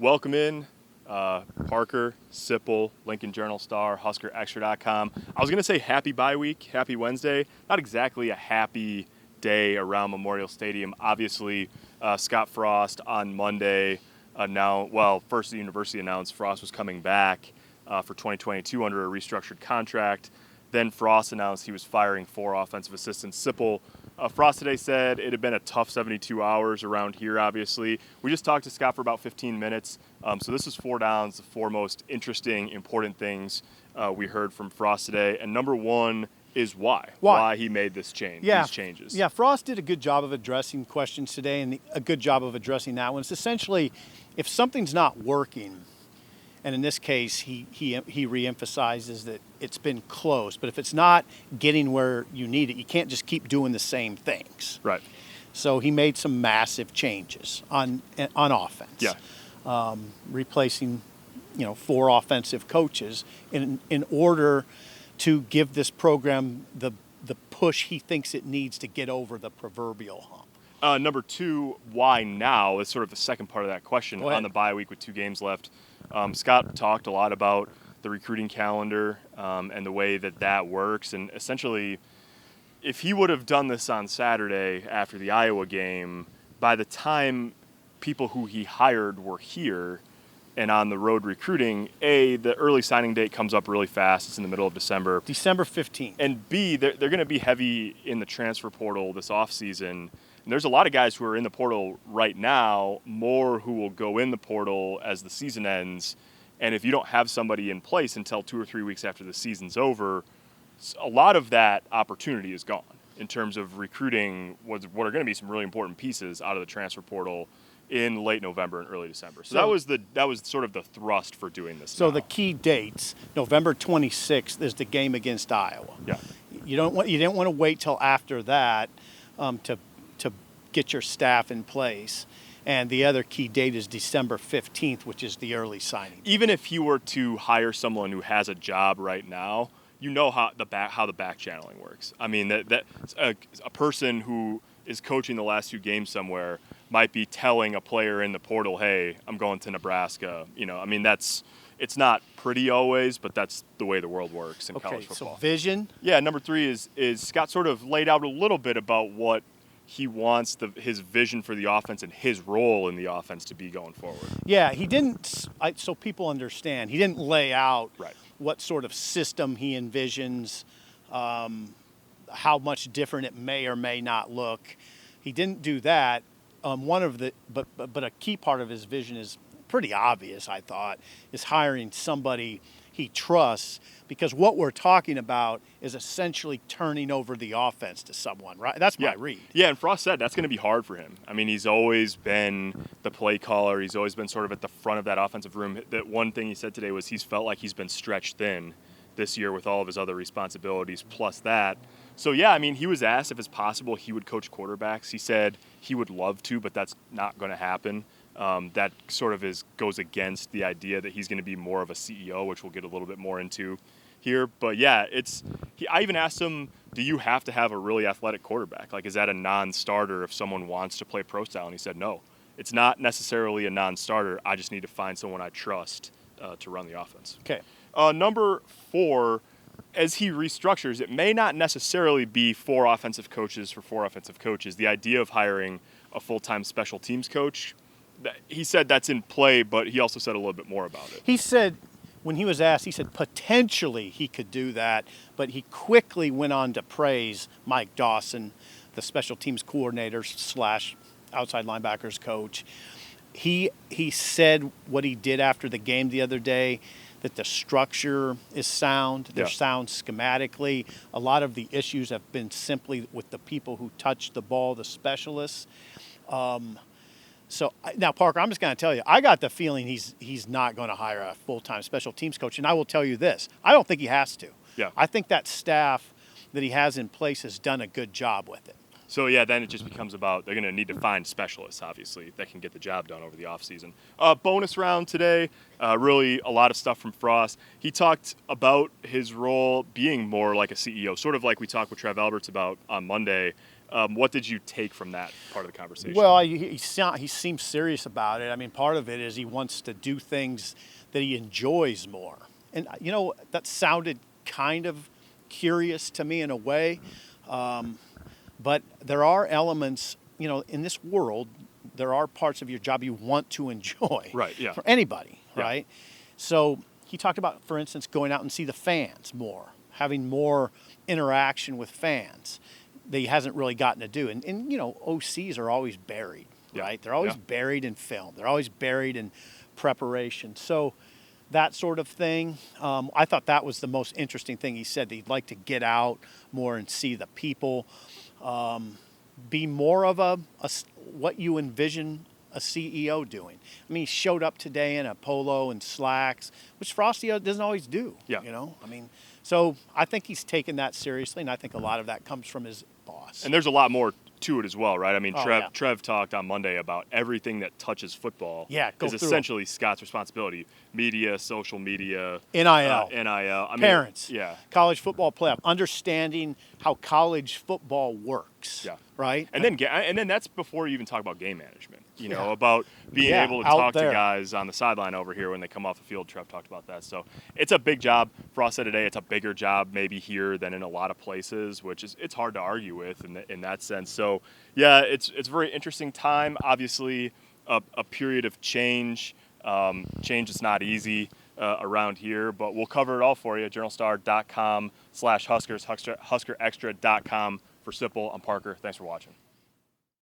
Welcome in, Parker, Sipple, Lincoln Journal-Star, HuskerExtra.com. I was going to say happy bye week, happy Wednesday. Not exactly a happy day around Memorial Stadium. Obviously, Scott Frost on Monday first the university announced Frost was coming back for 2022 under a restructured contract. Then Frost announced he was firing 4 offensive assistants. Sipple, Frost today said it had been a tough 72 hours around here, obviously. We just talked to Scott for about 15 minutes. So this is 4 downs, the 4 most interesting, important things we heard from Frost today. And number 1 is why he made this change, these changes. Yeah, Frost did a good job of addressing questions today and a good job of addressing that one. It's essentially, if something's not working, and in this case, he reemphasizes that it's been close. But if it's not getting where you need it, you can't just keep doing the same things. Right. So he made some massive changes on offense. Yeah. Replacing, 4 offensive coaches in order to give this program the push he thinks it needs to get over the proverbial hump. Number 2, why now is sort of the second part of that question on the bye week with 2 games left. Scott talked a lot about the recruiting calendar and the way that works. And essentially, if he would have done this on Saturday after the Iowa game, by the time people who he hired were here and on the road recruiting, A, the early signing date comes up really fast. It's in the middle of December. December 15th. And B, they're going to be heavy in the transfer portal this offseason. And there's a lot of guys who are in the portal right now, more who will go in the portal as the season ends. And if you don't have somebody in place until 2 or 3 weeks after the season's over, a lot of that opportunity is gone in terms of recruiting what are going to be some really important pieces out of the transfer portal in late November and early December. So that was sort of the thrust for doing this. So the key dates, November 26th is the game against Iowa. Yeah. You didn't want to wait till after that to get your staff in place. And the other key date is December 15th, which is the early signing. Even if you were to hire someone who has a job right now, you know how the back channeling works. I mean, that a person who is coaching the last 2 games somewhere might be telling a player in the portal, "Hey, I'm going to Nebraska." It's not pretty always, but that's the way the world works in college football. So vision. Yeah, number 3 is Scott sort of laid out a little bit about what he wants his vision for the offense and his role in the offense to be going forward. Yeah, he didn't, so people understand, he didn't lay out Right. what sort of system he envisions, how much different it may or may not look. He didn't do that. But a key part of his vision is pretty obvious, I thought, is hiring somebody he trusts, because what we're talking about is essentially turning over the offense to someone, right? That's my read. Yeah, and Frost said that's going to be hard for him. I mean, he's always been the play caller. He's always been sort of at the front of that offensive room. That one thing he said today was he's felt like he's been stretched thin this year with all of his other responsibilities plus that. So, yeah, I mean, he was asked if it's possible he would coach quarterbacks. He said he would love to, but that's not going to happen. That sort of goes against the idea that he's going to be more of a CEO, which we'll get a little bit more into here. But yeah, I even asked him, do you have to have a really athletic quarterback? Like, is that a non-starter if someone wants to play pro style? And he said, no, it's not necessarily a non-starter. I just need to find someone I trust to run the offense. Okay. Number 4, as he restructures, it may not necessarily be 4 offensive coaches for 4 offensive coaches. The idea of hiring a full-time special teams coach, he said that's in play, but he also said a little bit more about it. He said, when he was asked, he said potentially he could do that, but he quickly went on to praise Mike Dawson, the special teams coordinator / outside linebackers coach. He said what he did after the game the other day, that the structure is sound. They're sound schematically. A lot of the issues have been simply with the people who touch the ball, the specialists. So now, Parker, I'm just going to tell you, I got the feeling he's not going to hire a full-time special teams coach. And I will tell you this, I don't think he has to. Yeah. I think that staff that he has in place has done a good job with it. So, yeah, then it just becomes about they're going to need to find specialists, obviously, that can get the job done over the offseason. Bonus round today, really a lot of stuff from Frost. He talked about his role being more like a CEO, sort of like we talked with Trev Alberts about on Monday. What did you take from that part of the conversation? Well, he seems serious about it. I mean, part of it is he wants to do things that he enjoys more. And, that sounded kind of curious to me in a way. But there are elements, in this world, there are parts of your job you want to enjoy. Right, yeah. For anybody, Yeah. right? So he talked about, for instance, going out and see the fans more, having more interaction with fans that he hasn't really gotten to do. And OCs are always buried, Yeah. right? They're always Yeah. buried in film. They're always buried in preparation. So that sort of thing, I thought that was the most interesting thing he said, that he'd like to get out more and see the people, be more of what you envision a CEO doing. I mean, he showed up today in a polo and slacks, which Frosty doesn't always do. Yeah. So I think he's taken that seriously, and I think a lot of that comes from his boss. And there's a lot more to it as well, right? I mean, Oh, Trev, yeah. Trev talked on Monday about everything that touches football Yeah, go is through 'em. essentially Scott's responsibility. Media, social media, NIL. NIL. I mean, Parents. Yeah. College football playoff. Understanding how college football works. Yeah. Right? And then that's before you even talk about game management, Yeah. about being Yeah, able to out talk to there. guys on the sideline over here when they come off the field. Trev talked about that. So it's a big job. Frost said today it's a bigger job maybe here than in a lot of places, which is it's hard to argue with in that sense. So, yeah, it's a very interesting time. Obviously, a period of change. Change is not easy around here, but we'll cover it all for you. JournalStar.com/Huskers, HuskerExtra.com. For Sipple, I'm Parker. Thanks for watching.